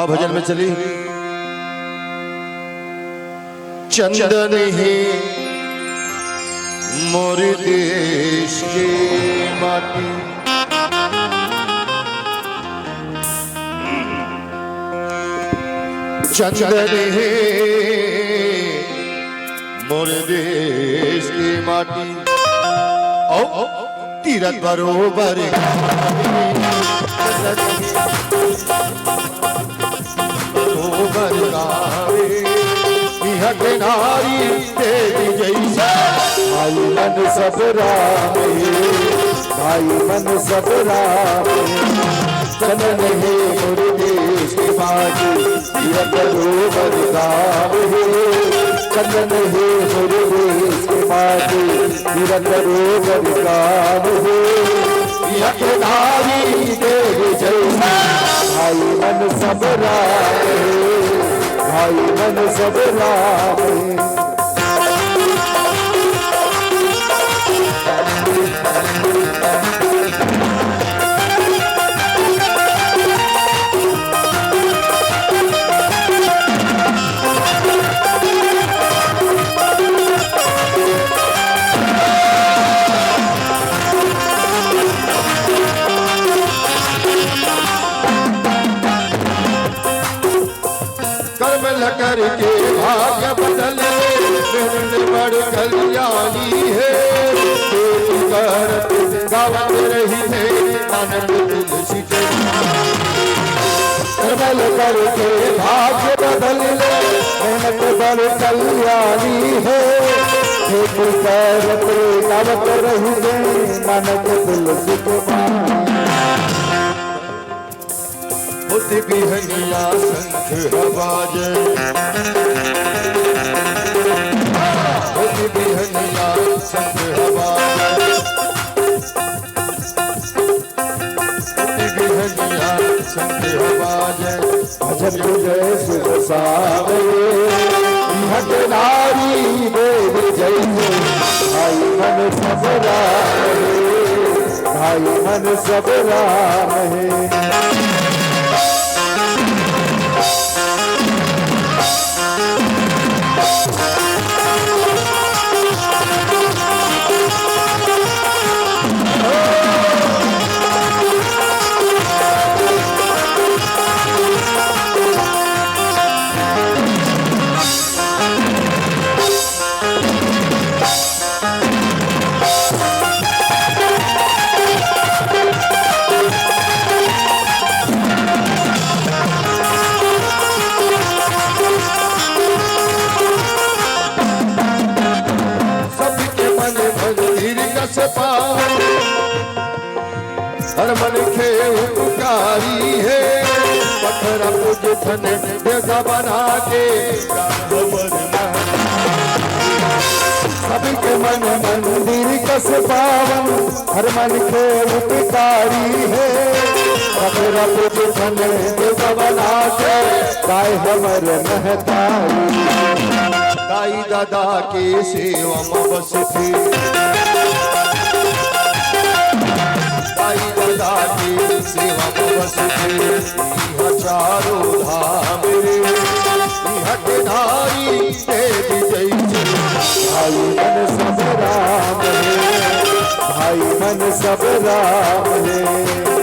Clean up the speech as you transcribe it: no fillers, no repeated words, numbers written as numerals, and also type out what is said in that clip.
भजन में चली। चंदन है मोर देश की माटी, चंदन है मोर देश की माटी। ओ तीरथ बरोबर नारी देवी जैसा भाई मन सब रामे, भाई मन सब रामे। चंदन है मोर देश की माटी, तीरथ बरोबर गावे। चंदन है मोर देश की माटी, तीरथ बरोबर गावे। नारी देवी जैसा भाई मन सब रामे, भाई मन सब रामे। करके भाग्य बदले बड़ कल्याणी है। गावत रही है आनंद तुलसी करबल करके भाग्य बदले मेहनत बड़ कल्याणी है। गावत रही है आनंद तुलसी बिहनिया शंख बाजे, बिहनिया शंख बाजे, बिहनिया शंख बाजे। भजन जय सुख सावे नारी देव जय, भाई मन सब राम, भाई मन सब राम। हर मन खे उपकारी है, पत्थर पूज धन जैसा बना के सभी के मन मंदिर कस पावन। हर मन खे उपकारी है, पत्थर पूज धन जैसा बना के गाय हमर महतारी। दाई दादा के सेवा में बस थी, दादा की सेवा बस चारों धाम रे। नारी देवी जय, भाई मन सब राम है, भाई मन सब राम है।